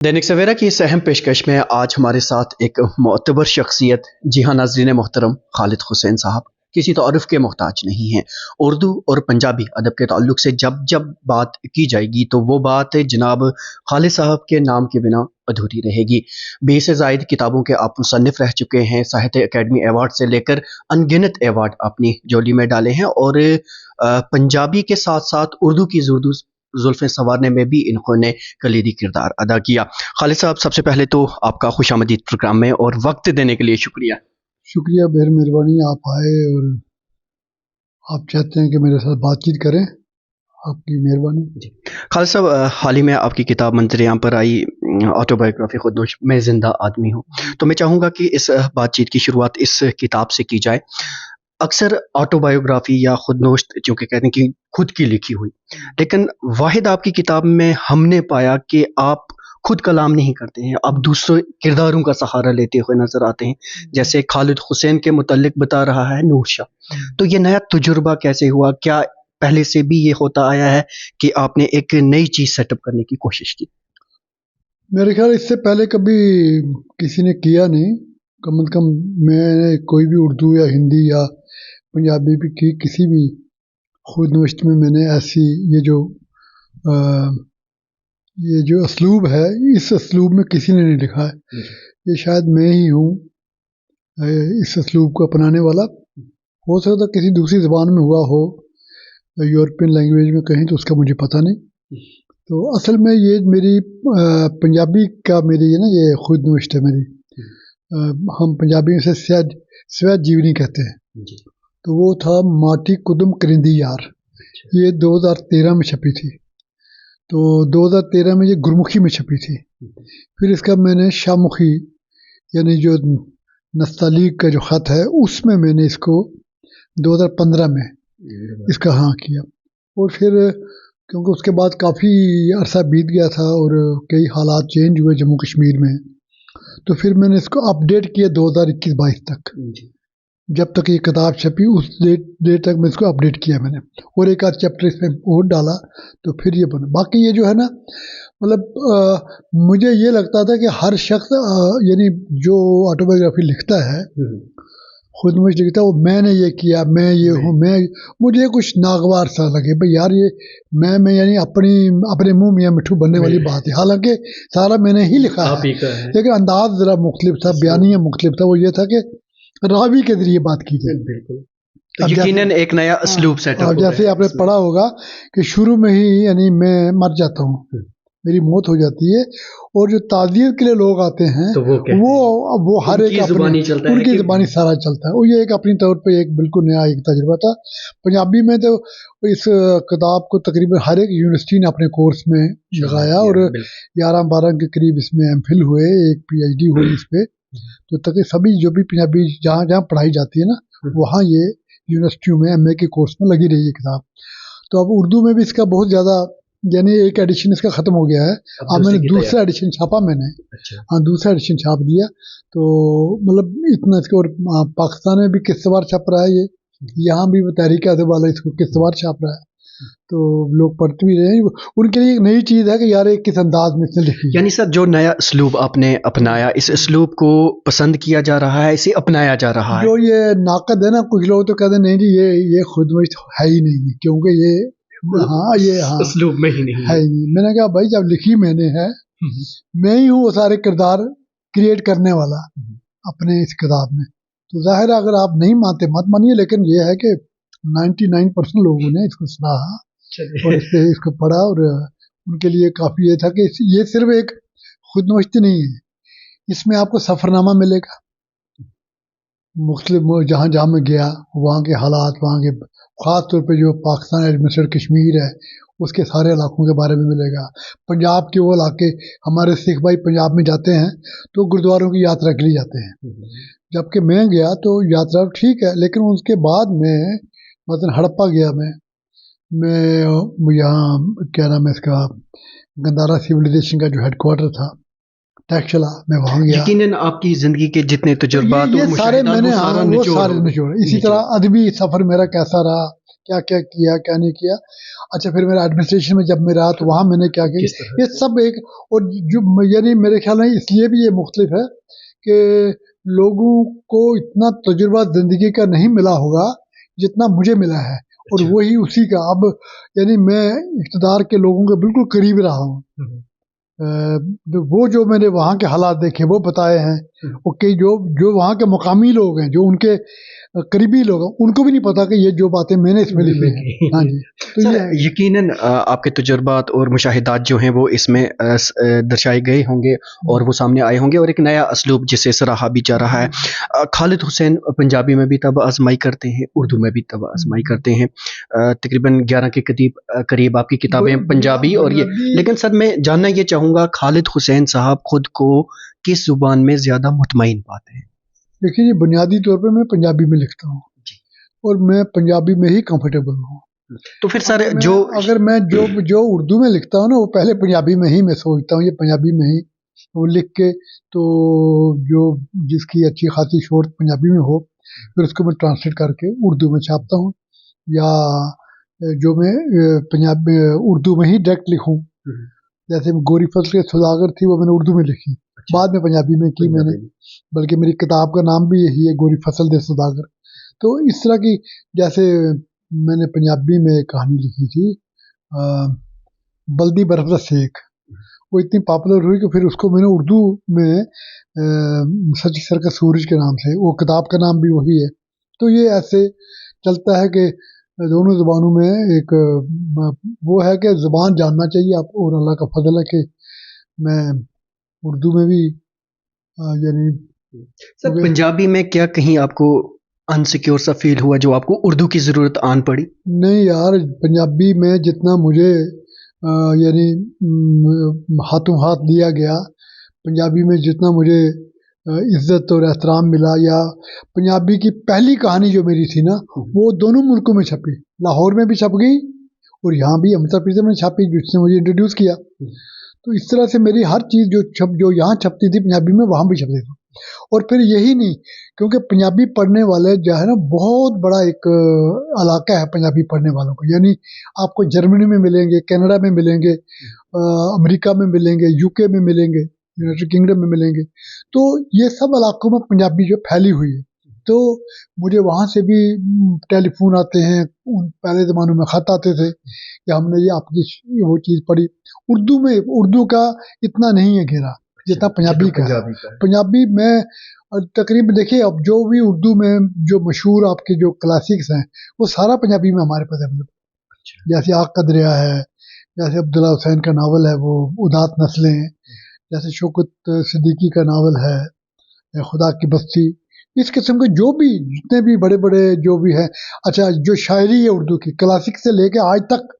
दैनिक सवेरा की इस अहम पेशकश में आज हमारे साथ एक मोतबर शख्सियत, जी हाँ नाज़रीन मोहतरम, खालिद हुसैन साहब किसी तारुफ के मोहताज नहीं हैं। उर्दू और पंजाबी अदब के ताल्लुक से जब जब बात की जाएगी तो वो बात जनाब खालिद साहब के नाम के बिना अधूरी रहेगी। 20 से ज़ायद किताबों के आप मुसन्निफ़ रह चुके हैं। साहित्य अकेडमी अवार्ड से लेकर अनगिनत अवार्ड अपनी झोली में डाले हैं और पंजाबी के साथ साथ उर्दू की जुल्फ़ें संवारने में भी इन्होंने कलीदी किरदार अदा किया। खालिद साहब, सबसे पहले तो आपका खुशामदीद प्रोग्राम में और वक्त देने के लिए शुक्रिया। शुक्रिया, बेहद मेहरबानी, आप आए और आप चाहते हैं कि मेरे साथ बातचीत करें, आपकी मेहरबानी। खालिद साहब, हाल ही में आपकी किताब मंजर-ए-आम पर आई, ऑटोबायोग्राफी खुदनोश मैं ज़िंदा आदमी हूँ। तो मैं चाहूँगा कि इस बातचीत की शुरुआत इस किताब से की जाए। अक्सर ऑटोबायोग्राफी या खुदनोश चूँकि कहते हैं कि खुद की लिखी हुई, लेकिन वाहिद आपकी किताब में हमने पाया कि आप खुद कलाम नहीं करते हैं, आप दूसरे किरदारों का सहारा लेते हुए नज़र आते हैं। जैसे खालिद हुसैन के मुतल्लिक बता रहा है नूर शाह। तो ये नया तजुर्बा कैसे हुआ? क्या पहले से भी ये होता आया है कि आपने एक नई चीज़ सेटअप करने की कोशिश की? मेरे ख्याल इससे पहले कभी किसी ने किया नहीं। कम से कम मैंने कोई भी उर्दू या हिंदी या पंजाबी भी की किसी भी खुद नविश्त में मैंने ऐसी ये जो असलूब है, इस असलूब में किसी ने नहीं लिखा है। ये शायद मैं ही हूँ इस असलूब को अपनाने वाला। हो सकता किसी दूसरी ज़बान में हुआ हो, यूरोपियन लैंग्वेज में कहीं, तो उसका मुझे पता नहीं। तो असल में ये मेरी पंजाबी का मेरी ना ये खुद नविश्त है मेरी। हम पंजाबी में से स्वैद जीवनी कहते हैं। तो वो था माटी कुदम करिंदी यार, ये 2013 में छपी थी। तो 2013 में ये गुरमुखी में छपी थी। फिर इसका मैंने शाहमुखी यानी जो नस्तालीग का जो ख़त है उसमें मैंने इसको 2015 में इसका हाँ किया। और फिर क्योंकि उसके बाद काफ़ी अरसा बीत गया था और कई हालात चेंज हुए जम्मू कश्मीर में, तो फिर मैंने इसको अपडेट किया 2021-22 तक। जब तक ये किताब छपी उस डेट तक मैं इसको अपडेट किया मैंने, और एक आध चैप्टर इसमें और डाला, तो फिर ये बना। बाकी ये जो है ना, मतलब मुझे ये लगता था कि हर शख्स यानी जो ऑटोबायोग्राफी लिखता है, खुद मुझे लिखता है, वो मैंने ये किया, मैं ये हूँ, मुझे कुछ नागवार सा लगे भाई यार, ये मैं यानी अपने मुंह मियाँ मिठू बनने वाली बात है। हालांकि सारा मैंने ही लिखा है, लेकिन अंदाज जरा मुख्तलिफ था, बयानिया मुख्तलिफ था। वो ये था कि रावी के जरिए बात की जाए। बिल्कुल, यकीनन एक नया असलूब सेटअप। जैसे आपने पढ़ा होगा कि शुरू में ही यानी मैं मर जाता हूँ, मेरी मौत हो जाती है, और जो ताज़ियत के लिए लोग आते हैं तो वो हर एक उनकी ज़बानी सारा चलता है। और ये एक अपनी तौर पे एक बिल्कुल नया एक तजुर्बा था। पंजाबी में तो इस किताब को तकरीबन हर एक यूनिवर्सिटी ने अपने कोर्स में लगाया, और 11-12 के करीब इसमें एमफिल हुए, एक PhD हुई इस पे। तो तक सभी जो भी पंजाबी जहाँ जहाँ पढ़ाई जाती है ना, वहाँ ये यूनिवर्सिटियों में MA के कोर्स में लगी रही है किताब। तो अब उर्दू में भी इसका बहुत ज़्यादा, यानी एक एडिशन इसका ख़त्म हो गया है। अब मैंने दूसरा एडिशन छापा मैंने। हाँ, दूसरा एडिशन छाप दिया। तो मतलब इतना इसके, और पाकिस्तान में भी किस्तवार छप रहा है ये, यहाँ भी तहरीक अदब वाला इसको किस्तवार छाप रहा है। तो लोग पढ़ते भी रहे हैं। उनके लिए एक नई चीज़ है कि यार एक किस अंदाज में इसने लिखी। यानी सर, जो नया असलूब आपने अपनाया, इस असलूब को पसंद किया जा रहा है, इसे अपनाया जा रहा है। जो ये नाकद है ना, कुछ लोग तो कहते हैं नहीं जी ये खुद मुझ है ही नहीं, क्योंकि ये असलूब में ही नहीं है ही नहीं। मैंने कहा भाई जब लिखी मैंने है, मैं ही हूँ वो सारे किरदार क्रिएट करने वाला अपने इस किताब में। तो जाहिर है अगर आप नहीं मानते मत मानिए, लेकिन ये है कि 99% लोगों ने इसको सराहा और इसको पढ़ा, और उनके लिए काफ़ी ये था कि ये सिर्फ एक खुदनोश्ती नहीं है, इसमें आपको सफ़रनामा मिलेगा। मुख्तलिफ जहाँ जहाँ मैं गया वहाँ के हालात, वहाँ के ख़ास तौर पे जो पाकिस्तान एडमिनिस्ट्रेटेड कश्मीर है उसके सारे इलाकों के बारे में मिलेगा। पंजाब के वो इलाके, हमारे सिख भाई पंजाब में जाते हैं तो गुरुद्वारों की यात्रा के लिए जाते हैं, जबकि मैं गया तो यात्रा ठीक है, लेकिन उसके बाद में मतलब हड़प्पा गया मैं यहाँ क्या नाम है इसका, गंदारा सिविलाइजेशन का जो हेडक्वार्टर था टैक्सला, मैं वहाँ गया। यकीनन आपकी जिंदगी के जितने तजुर्बात ये सारे मैंने वो सारे निचोड़। इसी तरह अदबी सफ़र मेरा कैसा रहा, کیا کیا کیا کیا نہیں کیا. اچھا پھر میرا ایڈمنسٹریشن میں جب میں رہا تو وہاں میں نے کیا کیا, یہ سب ایک. اور جو یعنی میرے خیال میں اس لیے بھی یہ مختلف ہے کہ لوگوں کو اتنا تجربہ زندگی کا نہیں ملا ہوگا جتنا مجھے ملا ہے, اور وہی اسی کا. اب یعنی میں اقتدار کے لوگوں کے بالکل قریب رہا ہوں. وہ جو میں نے وہاں کے حالات دیکھے وہ بتائے ہیں, اور کئی جو وہاں کے مقامی لوگ ہیں, جو ان کے قریبی لوگ ہیں, ان کو بھی نہیں پتا کہ یہ جو باتیں میں نے اس میں لکھی ہیں. ہاں جی, تو یقیناً آپ کے تجربات اور مشاہدات جو ہیں وہ اس میں درشائے گئے ہوں گے اور وہ سامنے آئے ہوں گے, اور ایک نیا اسلوب جسے سراہا بھی جا رہا ہے. خالد حسین پنجابی میں بھی طب آزمائی کرتے ہیں, اردو میں بھی طب آزمائی کرتے ہیں. تقریباً 11 کے قریب آپ کی کتابیں پنجابی اور یہ. لیکن سر میں جاننا یہ چاہوں گا, خالد حسین صاحب خود کو کس زبان میں زیادہ مطمئن پاتے ہیں؟ دیکھیے جی, بنیادی طور پہ میں پنجابی میں لکھتا ہوں اور میں پنجابی میں ہی کمفرٹیبل ہوں. تو پھر سر اگر میں جو اردو میں لکھتا ہوں نا, وہ پہلے پنجابی میں ہی میں سوچتا ہوں, یہ پنجابی میں ہی وہ لکھ کے, تو جو جس کی اچھی خاصی شہرت پنجابی میں ہو پھر اس کو میں ٹرانسلیٹ کر کے اردو میں چھاپتا ہوں, یا جو میں پنجابی اردو میں ہی ڈائریکٹ لکھوں. جیسے گوری فصل کے سوداگر تھی, وہ میں نے اردو میں لکھی, بعد میں پنجابی میں کی میں نے, بلکہ میری کتاب کا نام بھی یہی ہے, گوری فصل دے سوداگر. تو اس طرح کی, جیسے میں نے پنجابی میں ایک کہانی لکھی تھی بلدی برف دا سیک, وہ اتنی پاپولر ہوئی کہ پھر اس کو میں نے اردو میں سچی سرکس سورج کے نام سے, وہ کتاب کا نام بھی وہی ہے. تو یہ ایسے چلتا ہے کہ دونوں زبانوں میں ایک وہ ہے کہ زبان جاننا چاہیے آپ, اور اللہ کا فضل ہے کہ میں اردو میں بھی یعنی. سر پنجابی میں کیا کہیں آپ کو انسیکیور سا فیل ہوا جو آپ کو اردو کی ضرورت آن پڑی؟ نہیں یار, پنجابی میں جتنا مجھے یعنی ہاتھوں ہاتھ لیا گیا, پنجابی میں جتنا مجھے عزت اور احترام ملا, یا پنجابی کی پہلی کہانی جو میری تھی نا, وہ دونوں ملکوں میں چھپی, لاہور میں بھی چھپ گئی اور یہاں بھی امرتا پریتم میں چھپی, جس نے مجھے انٹروڈیوس کیا. تو اس طرح سے میری ہر چیز جو یہاں چھپتی تھی پنجابی میں, وہاں بھی چھپتی تھی. اور پھر یہی نہیں, کیونکہ پنجابی پڑھنے والے جو ہے نا, بہت بڑا ایک علاقہ ہے پنجابی پڑھنے والوں کو. یعنی آپ کو جرمنی میں ملیں گے, کینیڈا میں ملیں گے, امریکہ میں ملیں گے, یو کے میں ملیں گے, یونائٹڈ کنگڈم میں ملیں گے. تو یہ سب علاقوں میں پنجابی جو پھیلی ہوئی ہے. تو مجھے وہاں سے بھی ٹیلی فون آتے ہیں, پہلے زمانوں میں خط آتے تھے کہ ہم نے یہ آپ کی وہ چیز پڑھی. اردو کا اتنا نہیں ہے گھیرا جتنا پنجابی کا ہے. پنجابی میں تقریباً دیکھیے, اب جو بھی اردو میں جو مشہور آپ کے جو کلاسکس ہیں, وہ سارا پنجابی میں ہمارے پاس اویلیبل. جیسے آگ کا دریا ہے, جیسے عبداللہ حسین کا ناول ہے وہ ادات نسلیں, جیسے شوکت صدیقی کا ناول ہے خدا کی بستی. اس قسم کے جو بھی جتنے بھی بڑے بڑے جو بھی ہیں. اچھا, جو شاعری ہے اردو کی کلاسک سے لے کے آج تک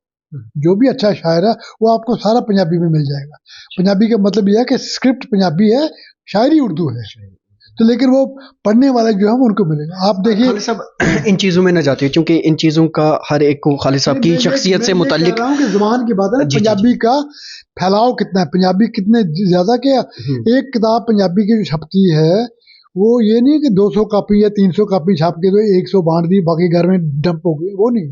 جو بھی اچھا شاعر ہے, وہ آپ کو سارا پنجابی میں مل جائے گا. پنجابی کا مطلب یہ ہے کہ اسکرپٹ پنجابی ہے, شاعری اردو ہے, تو لیکن وہ پڑھنے والے جو ہیں ان کو ملے گا. آپ دیکھیے خالد صاحب ان چیزوں میں نہ جاتے ہیں, چونکہ ان چیزوں کا ہر ایک کو خالد صاحب کی شخصیت سے متعلق. کہہ رہا ہوں کہ زبان کی بات ہے, پنجابی کا پھیلاؤ کتنا ہے, پنجابی کتنے زیادہ کہ ایک کتاب پنجابی کی جو چھپتی ہے, وہ یہ نہیں کہ 200 کاپی یا 300 کاپی چھاپ کے تو 100 بانٹ دی, باقی گھر میں ڈمپ ہو گئی, وہ نہیں.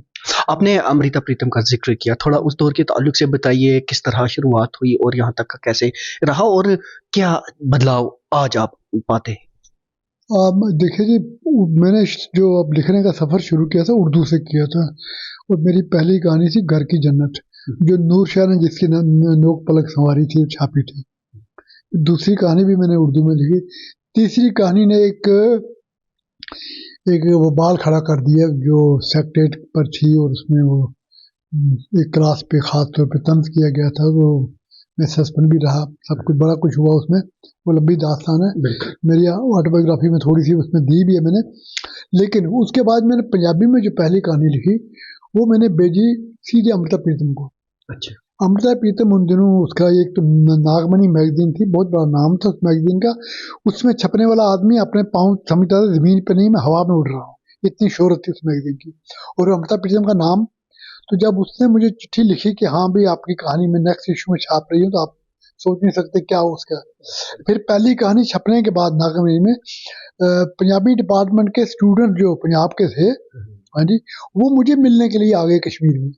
آپ نے امرتا پریتم کا ذکر کیا, تھوڑا اس دور کے تعلق سے بتائیے, کس طرح شروعات ہوئی اور یہاں تک کا کیسے رہا, اور کیا بدلاؤ آج آپ پاتے ہیں؟ دیکھیے جی, میں نے جو اب لکھنے کا سفر شروع کیا تھا اردو سے کیا تھا, اور میری پہلی کہانی تھی گھر کی جنت, جو نور شاہ نے جس کی نوک پلک سنواری تھی, چھاپی تھی. دوسری کہانی بھی میں نے اردو میں لکھی. تیسری کہانی نے ایک وبال کھڑا کر دیا جو سیکٹریٹ پر تھی, اور اس میں وہ ایک کلاس پہ خاص طور پہ طنز کیا گیا تھا. وہ میں سسپینڈ بھی رہا, سب کچھ بڑا کچھ ہوا اس میں. وہ لمبی داستان ہے, میری آٹوبایوگرافی میں تھوڑی سی اس میں دی بھی ہے میں نے. لیکن اس کے بعد میں نے پنجابی میں جو پہلی کہانی لکھی وہ میں نے بھیجی سیدھے امرتا پریتم کو. اچھا. امرتا پریتم ان دنوں اس کا ایک تو ناگمنی میگزین تھی, بہت بڑا نام تھا اس میگزین کا. اس میں چھپنے والا آدمی اپنے پاؤں سمجھتا تھا زمین پہ نہیں, میں ہوا میں اڑ رہا ہوں, اتنی شہرت تھی اس میگزین کی. اور امرتا پریتم کا نام, تو جب اس نے مجھے چٹھی لکھی کہ ہاں بھی آپ کی کہانی میں نیکسٹ ایشو میں چھاپ رہی ہوں, تو آپ سوچ نہیں سکتے کیا ہو اس کا. پھر پہلی کہانی چھپنے کے بعد ناگمنی میں پنجابی ڈپارٹمنٹ کے اسٹوڈنٹ جو پنجاب کے تھے, हाँ जी, वो मुझे मिलने के लिए आ गए कश्मीर में।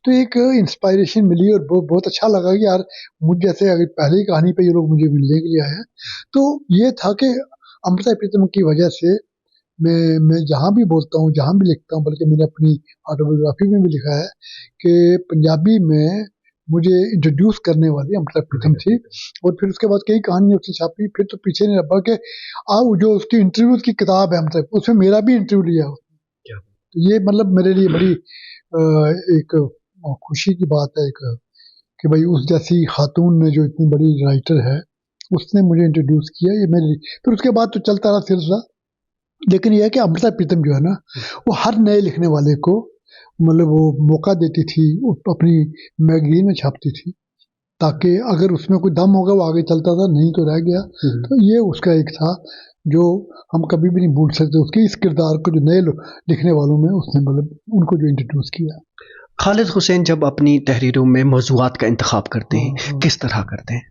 तो एक इंस्पायरेशन मिली और बहुत अच्छा लगा कि यार मुझ जैसे अगर पहले ही कहानी पे ये लोग मुझे मिलने के लिए आए हैं। तो ये था कि अमृता प्रीतम की वजह से मैं जहाँ भी बोलता हूँ, जहाँ भी लिखता हूँ, बल्कि मैंने अपनी ऑटोबायोग्राफी में भी लिखा है कि पंजाबी में मुझे इंट्रोड्यूस करने वाली अमृता प्रीतम थी। और फिर उसके बाद कई कहानियाँ उसने छापी, फिर तो पीछे नहीं रहा कि अब जो उसकी इंटरव्यूज की किताब है अमृता, उसमें मेरा भी इंटरव्यू लिया। तो ये मतलब मेरे लिए बड़ी एक खुशी की बात है एक, कि भाई उस जैसी खातून ने जो इतनी बड़ी राइटर है उसने मुझे इंट्रोड्यूस किया, ये मेरे लिए। फिर उसके बाद तो चलता रहा सिलसिला। लेकिन यह है कि अमृता प्रीतम जो है ना, वो हर नए लिखने वाले को मतलब वो मौका देती थी, वो अपनी मैगजीन में छापती थी, ताकि अगर उसमें कोई दम होगा वो आगे चलता था, नहीं तो रह गया। तो ये उसका एक था जो हम कभी भी नहीं भूल सकते, उसके इस किरदार को जो नए लिखने वालों में उसने मतलब उनको जो इंट्रोड्यूस किया। खालिद हुसैन जब अपनी तहरीरों में मौज़ूआत का इंतखाब करते हैं, किस तरह करते हैं?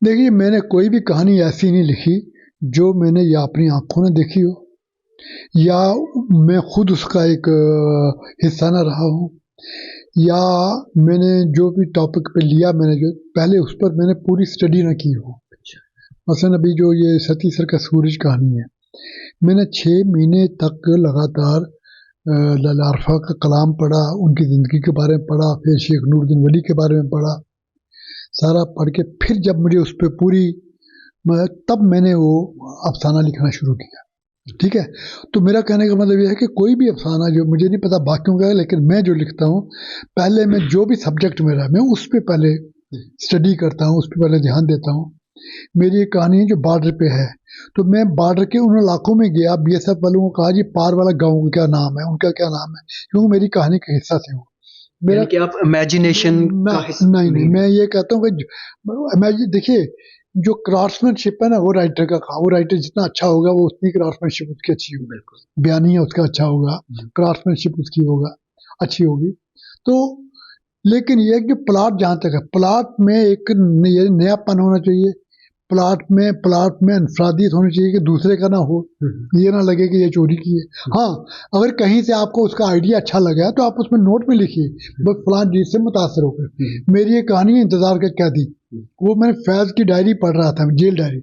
देखिए, मैंने कोई भी कहानी ऐसी नहीं लिखी जो मैंने या अपनी आंखों ने देखी हो, या मैं खुद उसका एक हिस्सा ना रहा हूँ, या मैंने जो भी टॉपिक पे लिया, मैंने जो पहले उस पर मैंने पूरी स्टडी ना की हो। मसलन अभी जो ये सती सर का सूरज कहानी है, मैंने 6 महीने तक लगातार लला अरफा का कलाम पढ़ा, उनकी ज़िंदगी के बारे में पढ़ा, फिर शेख नूरुद्दीन वली के बारे में पढ़ा, सारा पढ़ के फिर जब मुझे उस पर पूरी, तब मैंने वो अफसाना लिखना शुरू किया। ठीक है, तो मेरा कहने का मतलब यह है कि कोई भी अफसाना, जो मुझे नहीं पता बाकियों का है, लेकिन मैं जो लिखता हूँ, पहले मैं जो भी सब्जेक्ट मेरा, मैं उस पर पहले स्टडी करता हूँ, उस पर पहले ध्यान देता हूँ। मेरी एक कहानी है जो बॉर्डर पे है, तो मैं बॉर्डर के उन इलाकों में गया, BSF वालों को कहा जी पार वाला गाँव का क्या नाम है, उनका क्या नाम है, क्योंकि मेरी कहानी का हिस्सा थे वो। मेरा कि आप इमेजिनेशन का हिस्सा नहीं, मैं ये कहता हूँ कि देखिए, जो क्राफ्ट्समैनशिप है ना, वो राइटर का काम, वो राइटर जितना अच्छा होगा वो उतनी क्राफ्ट्समैनशिप उसकी अच्छी होगी, बयानिया उसका अच्छा होगा, क्राफ्ट्समैनशिप उसकी होगा अच्छी होगी। तो लेकिन ये कि प्लॉट जहाँ तक है, प्लॉट में एक ये नयापन होना चाहिए, प्लॉट में इंफरादियत होनी चाहिए कि दूसरे का ना हो, ये ना लगे कि ये चोरी की है। हाँ, अगर कहीं से आपको उसका आइडिया अच्छा लगा तो आप उसमें नोट में लिखिए, बस फलां चीज से मुतासर होकर। मेरी एक कहानी है इंतजार का क्या थी, वो मैंने फैज की डायरी पढ़ रहा था, जेल डायरी,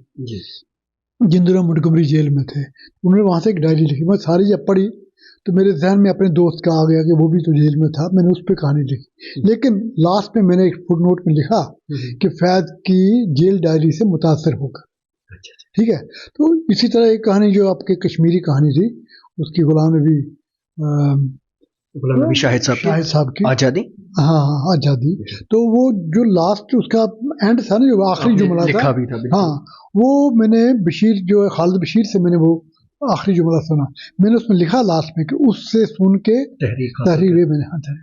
जिन दिनों मुंटगमरी जेल में थे, उन्होंने वहां से एक डायरी लिखी, मैं सारी जब पढ़ी तो मेरे जहन में अपने दोस्त का आ गया कि वो भी तो जेल में था, मैंने उस पर कहानी लिखी। लेकिन लास्ट में मैंने एक फुटनोट में लिखा कि फैज की जेल डायरी से मुतासर होकर। ठीक है, तो इसी तरह एक कहानी जो आपके कश्मीरी कहानी थी, उसकी गुलाम नबी शाहिद साहब की आज़ादी, हाँ आज़ादी, तो वो जो लास्ट उसका एंड था ना, जो आखिरी जुमला था, हाँ, वो मैंने बशीर जो है, खालिद बशीर से मैंने वो आखिरी जुमला सुना, मैंने उसमें लिखा लास्ट में कि उससे सुन के तहरीर मैंने हाथ है।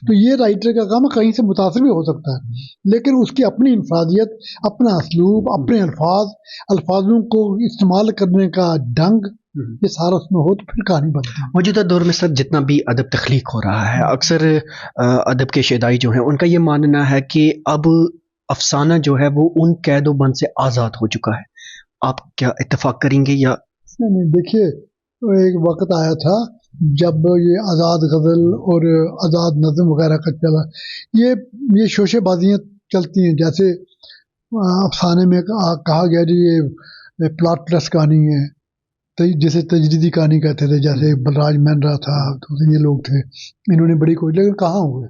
तो ये राइटर का काम कहीं से मुतासर भी हो सकता है, लेकिन उसकी अपनी इंफरादियत, अपना असलूब, अपने अल्फाजों को इस्तेमाल करने का ढंग, ये सारा उसमें हो तो फिर कहानी बनती है। मौजूदा दौर में सर जितना भी अदब तख्लीक हो रहा है, अक्सर अदब के शेदाई जो हैं उनका ये मानना है कि अब अफसाना जो है वो उन कैद बंद से आज़ाद हो चुका है। आप क्या इत्तेफाक करेंगे या नहीं? देखिए, एक वक्त आया था जब ये आज़ाद गज़ल और आज़ाद नज़म वगैरह का चला, ये शोशेबाजियाँ चलती हैं, जैसे अफसाने में कहा गया जी ये प्लॉट प्लस कहानी है, जिसे तजरीदी कहानी कहते थे, जैसे बलराज मेहरा था, तो ये लोग थे, इन्होंने बड़ी कोशिश, लेकिन कहाँ हुए,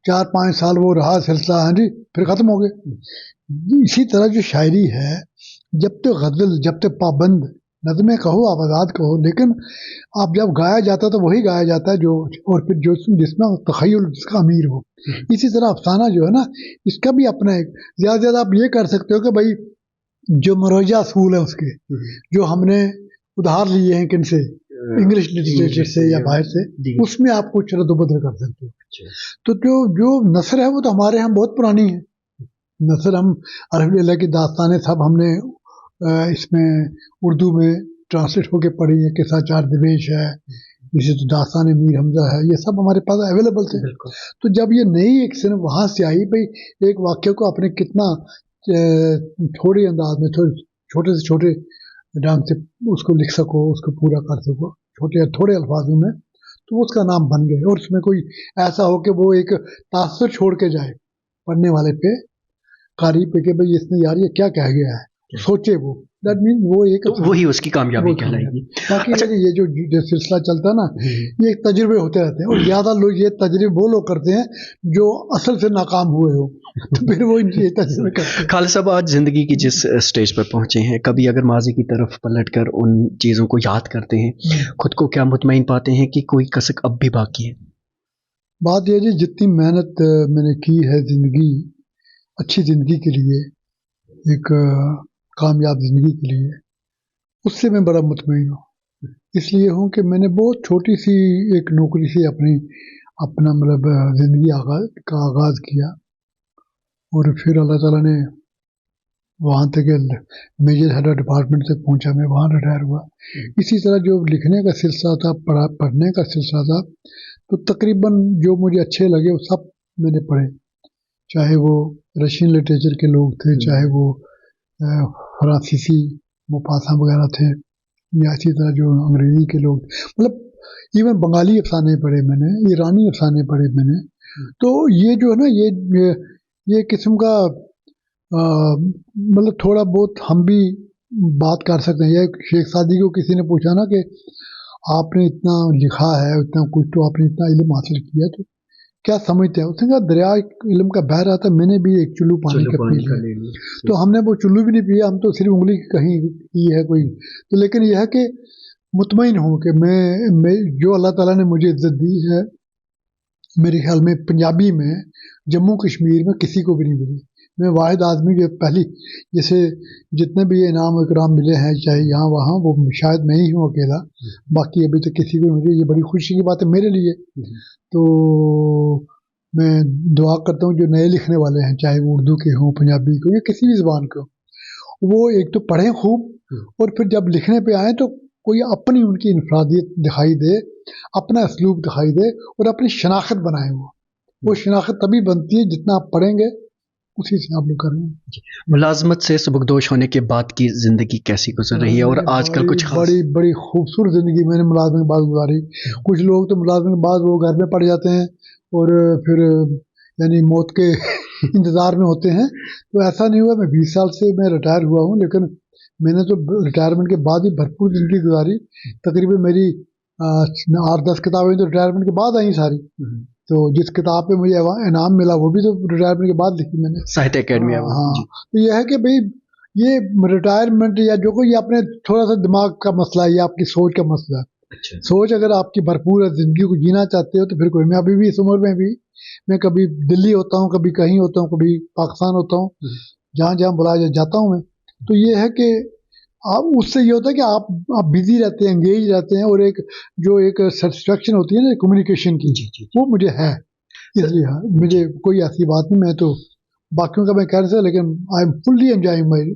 4-5 साल वो रहा सिलसिला, हाँ जी, फिर ख़त्म हो गए। इसी तरह जो शायरी है, जब तक गज़ल, जब तक पाबंद, नज़में कहो आप आज़ाद कहो, लेकिन आप जब गाया जाता है तो वही गाया जाता है जो, और फिर जो जिसमें तख़य्युल जिसका अमीर हो। इसी तरह अफसाना जो है ना, इसका भी अपना एक, ज़्यादा से ज़्यादा आप ये कर सकते हो कि भाई जो मरोजा असूल है उसके, जो हमने उधार लिए हैं किन से, इंग्लिश लिटरेचर से या बाहर से, उसमें आप कुछ रद्द-बदल कर सकते हो। तो जो नसर है वो तो हमारे यहाँ बहुत पुरानी है नसर, हम अरहम लैला की दास्तानें सब हमने इसमें उर्दू में ट्रांसलेट होके पढ़ी है, किस्सा चार दिवेश है, इसी तो दास्तान मीर हमजा है, ये सब हमारे पास अवेलेबल थे। तो जब ये नई एक सिर्फ वहाँ से आई, भाई एक वाक्य को आपने कितना थोड़े अंदाज में, छोटे से छोटे ढंग से उसको लिख सको, उसको पूरा कर सको, थोड़े अल्फाजों में, تو وہ اس کا नाम बन गए, और उसमें कोई ऐसा हो कि वो एक तासर छोड़ के जाए पढ़ने वाले पे, कारी पे, कि भाई इसने यार ये क्या कह गया है, सोचे वो. दैट मीन वो एक तो वही उसकी कामयाबी कहलाएगी. बाकी अच्छा, ये जो सिलसिला चलता है ना, ये एक तजुर्बे होते रहते हैं, और ज्यादा लोग ये तजुर्बे वो लोग करते हैं जो असल से नाकाम हुए हो, तो फिर वो ये तजुर्बे करते हैं. खालिद साहब, आज ज़िंदगी की जिस स्टेज पर पहुँचे हैं, कभी अगर माजी की तरफ पलट कर उन चीज़ों को याद करते हैं, खुद को क्या मुतमईन पाते हैं कि कोई कसक अब भी बाकी है? बात ये जी, जितनी मेहनत मैंने की है जिंदगी, अच्छी जिंदगी के लिए, एक कामयाब जिंदगी के लिए, उससे मैं बड़ा मुतमईन हूँ. इसलिए हूँ कि मैंने बहुत छोटी सी एक नौकरी से अपना मतलब जिंदगी का आगाज किया, और फिर अल्लाह ताला ने वहाँ तक मेजर हेड डिपार्टमेंट तक पहुँचा, मैं वहाँ रिटायर हुआ. इसी तरह जो लिखने का सिलसिला था, पढ़ने का सिलसिला था, तो तकरीबन जो मुझे अच्छे लगे वो सब मैंने पढ़े, चाहे वो रशियन लिटरेचर के लोग थे, चाहे वो फ्रांसीसी मुफासा वगैरह थे, या इसी तरह जो अंग्रेजी के लोग, मतलब इवन बंगाली अफसाने पढ़े मैंने, ईरानी अफसाने पढ़े मैंने. तो ये जो है ना, ये किस्म का मतलब थोड़ा बहुत हम भी बात कर सकते हैं. ये शेख सादी को किसी ने पूछा ना कि आपने इतना लिखा है, इतना कुछ, तो आपने इतना इल्म हासिल किया, तो क्या समझते हैं? उसने कहा दरिया इल्म का बह रहा था, मैंने भी एक चुल्लू पानी का पी लिया. तो हमने वो चुल्लू भी नहीं पिया, हम तो सिर्फ उंगली कहीं की है कोई. तो लेकिन यह है कि मुतमईन हूँ कि मैं जो अल्लाह ताला ने मुझे इज्जत दी है, मेरे ख्याल में पंजाबी में, जम्मू कश्मीर में किसी को भी नहीं मिली. मैं वाहिद आदमी जो पहली, जैसे जितने भी इनाम इकराम मिले हैं चाहे यहाँ वहाँ, वो शायद मैं ही हूँ अकेला, बाकी अभी तक किसी को मुझे, ये बड़ी खुशी की बात है मेरे लिए. तो मैं दुआ करता हूँ जो नए लिखने वाले हैं, चाहे वो उर्दू के हों, पंजाबी के, या किसी भी ज़बान के, वो एक तो पढ़ें खूब, और फिर जब लिखने पे आए तो कोई अपनी उनकी इनफरादियत दिखाई दे, अपना असलूब दिखाई दे, और अपनी शनाख्त बनाए. वो शनाख्त तभी बनती है जितना आप पढ़ेंगे, उसी से आप लोग कर रहे हैं. मुलाजमत से सुबकदोश होने के बाद की ज़िंदगी कैसी गुजर रही है, और आजकल कुछ खास? बड़ी खूबसूरत ज़िंदगी मैंने मुलाजमत के बाद गुजारी. कुछ लोग तो मुलाजमत के बाद वो घर में पड़ जाते हैं और फिर यानी मौत के इंतज़ार में होते हैं. तो ऐसा नहीं हुआ. मैं 20 साल से मैं रिटायर हुआ हूँ, लेकिन मैंने तो रिटायरमेंट के बाद ही भरपूर ज़िंदगी गुजारी. तकरीबन मेरी 8-10 किताबें तो रिटायरमेंट के बाद आई सारी. तो जिस किताब पे मुझे इनाम मिला वो भी तो रिटायरमेंट के बाद लिखी मैंने, साहित्य अकेडमी. हाँ. तो यह है कि भाई ये रिटायरमेंट या जो कोई, ये अपने थोड़ा सा दिमाग का मसला है, ये आपकी सोच का मसला है. अच्छा. सोच अगर आपकी भरपूर है, जिंदगी को जीना चाहते हो, तो फिर कोई, मैं अभी भी इस उम्र में भी, मैं कभी दिल्ली होता हूँ, कभी कहीं होता हूँ, कभी पाकिस्तान होता हूँ, जहाँ जहाँ बुलाया जाता हूँ मैं. तो ये है कि आप, उससे ये होता है कि आप बिजी रहते हैं, एंगेज रहते हैं, और एक जो एक सेटिस्फेक्शन होती है ना कम्युनिकेशन की, वो मुझे है. इसलिए मुझे कोई ऐसी बात नहीं, मैं तो बाकियों का मैं कह रहा था, लेकिन I am fully enjoying my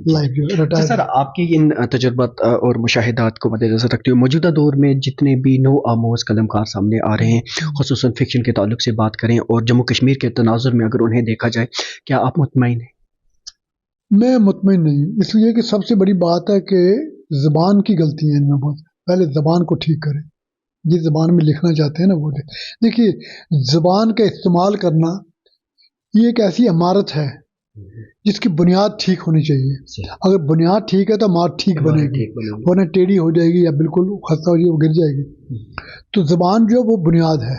life जो रिटायर. सर, आपके इन तजुर्बात और मुशाहिदात को मद्देनजर रखते हुए मौजूदा दौर में जितने भी नो आमोज कलमकार सामने आ रहे हैं, खुसूसन फिक्शन के ताल्लुक से बात करें और जम्मू कश्मीर के तनाजुर में अगर उन्हें देखा जाए, क्या आप मुतमईन हैं? मैं मुतमईन नहीं, इसलिए कि सबसे बड़ी बात है कि ज़बान की गलती है इनमें बहुत. पहले ज़बान को ठीक करें, जिस ज़बान में लिखना चाहते हैं ना वो देखिए. ज़बान का इस्तेमाल करना ये एक ऐसी इमारत है जिसकी बुनियाद ठीक होनी चाहिए. अगर बुनियाद ठीक है तो इमारत ठीक बनेगी, वरना टेढ़ी हो जाएगी या बिल्कुल खस्ता हो जाएगी, वो गिर जाएगी. तो ज़बान जो वो बुनियाद है.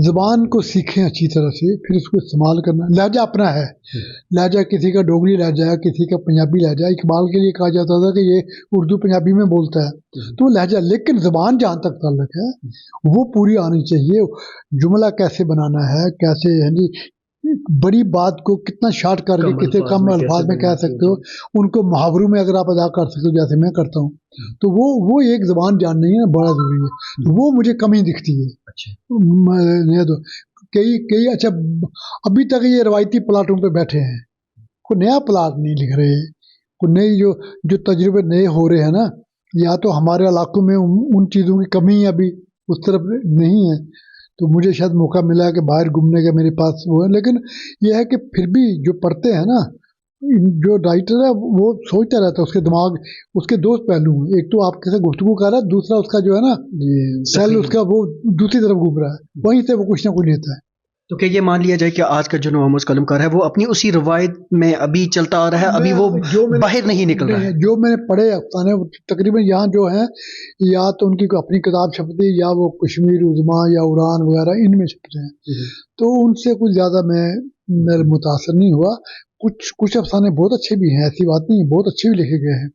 ज़बान को सीखें अच्छी तरह से, फिर उसको इस्तेमाल करना. लहजा अपना है, लहजा किसी का डोगरी लहजा है, किसी का पंजाबी लहजा है. इकबाल के लिए कहा जाता था कि ये उर्दू पंजाबी में बोलता है, तो लहजा. लेकिन ज़बान जहाँ तक ताल्लुक है वो पूरी आनी चाहिए. जुमला कैसे बनाना है, कैसे है जी, बड़ी बात को कितना शार्ट करके कितने कम अल्फाज में कह सकते हो, उनको मुहावरों में अगर आप अदा कर सकते हो जैसे मैं करता हूँ, तो वो एक ज़बान जाननी है ना, बड़ा ज़रूरी है. तो वो मुझे कमी दिखती है. अच्छा. तो कई अच्छा, अभी तक ये रवायती प्लाटों पे बैठे हैं, कोई नया प्लाट नहीं लिख रहे, कोई नई जो तजुर्बे नए हो रहे हैं ना, या तो हमारे इलाकों में उन चीज़ों की कमी अभी उस तरफ नहीं है. तो मुझे शायद मौका मिला है कि बाहर घूमने का मेरे पास वो है. लेकिन यह है कि फिर भी जो पढ़ते हैं ना, जो राइटर है वो सोचता रहता है, उसके दिमाग, उसके दो पहलू हैं, एक तो आपके साथ गुफ्तगू कर रहा है, दूसरा उसका जो है ना सेल उसका वो दूसरी तरफ घूम रहा है, वहीं से वो कुछ ना कुछ लेता है। तो क्या ये मान लिया जाए कि आज का जो नवामुज़ कलमकार है वो अपनी उसी रवायत में अभी चलता आ रहा है, अभी वो बाहर नहीं निकल रहा है? जो मैंने पढ़े अफसाने तकरीबन यहाँ जो है, या तो उनकी कोई अपनी किताब छपती, या वो कश्मीर उज़्मा या उड़ान वगैरह इनमें छपते हैं, तो उनसे कुछ ज़्यादा मैं मुतासर नहीं हुआ। कुछ अफसाने बहुत अच्छे भी हैं, ऐसी बात नहीं है, बहुत अच्छे भी लिखे गए हैं,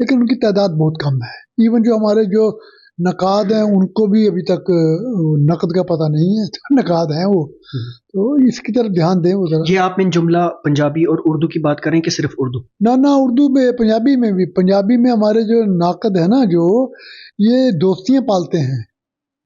लेकिन उनकी तादाद बहुत कम है। इवन जो हमारे जो नकाद हैं उनको भी अभी तक नकद का पता नहीं है, तो नकाद हैं वो, तो इसकी तरफ ध्यान दें वो जरा। ये आप इन जुमला पंजाबी और उर्दू की बात करें कि सिर्फ उर्दू? ना उर्दू में, पंजाबी में भी। पंजाबी में हमारे जो नाकद है ना, जो ये दोस्तियाँ पालते हैं।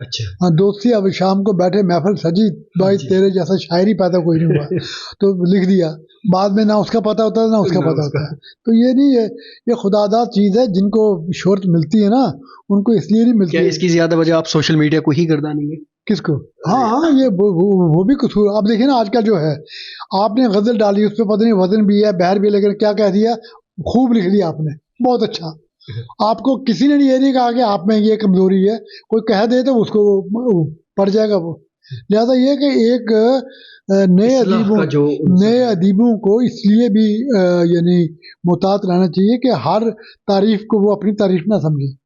अच्छा। हाँ, दोस्ती, अब शाम को बैठे महफिल सजी, भाई तेरे जैसा शायरी पैदा कोई नहीं हुआ तो लिख दिया, बाद में ना उसका पता होता है ना उसका पता होता है। तो ये नहीं है, ये खुदादाद चीज़ है, जिनको शोहरत मिलती है ना उनको इसलिए नहीं मिलती। क्या इसकी ज्यादा वजह आप सोशल मीडिया को ही गर्दानेंगे? किसको? हाँ, ये वो भी कसूर। आप देखिए ना आजकल जो है, आपने गजल डाली, उस पर पता नहीं वजन भी है, बहर भी है, लेकिन क्या कह दिया, खूब लिख लिया आपने, बहुत अच्छा। आपको किसी ने ये नहीं कहा कि आप में ये कमजोरी है, कोई कह दे तो उसको पड़ जाएगा वो। लिहाजा ये कि एक नए अदीबों को इसलिए भी यानी मुहतात रहना चाहिए कि हर तारीफ को वो अपनी तारीफ ना समझे।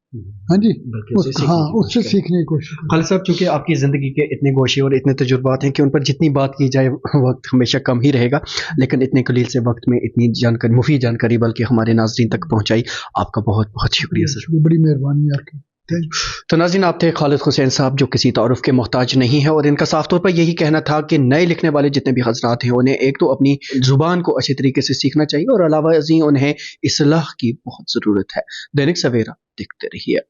हाँ जी, उससे सीखने की कोशिश। खालिद साहब, चूंकि आपकी ज़िंदगी के इतने गोशे और इतने तजुर्बात हैं कि उन पर जितनी बात की जाए वक्त हमेशा कम ही रहेगा, लेकिन इतने कलील से वक्त में इतनी जानकारी, मुफीद जानकारी बल्कि हमारे नाज़रीन तक पहुँचाई, आपका बहुत बहुत शुक्रिया सर। बड़ी मेहरबानी आपकी। तो नाज़रीन, आप थे खालिद हुसैन साहब, जो किसी तारुफ के मोहताज नहीं है, और इनका साफ तौर पर यही कहना था कि नए लिखने वाले जितने भी हजरात हैं उन्हें एक तो अपनी ज़ुबान को अच्छे तरीके से सीखना चाहिए, और अलावा अज़ीं उन्हें इस्लाह की बहुत ज़रूरत है। दैनिक सवेरा देखते रहिए।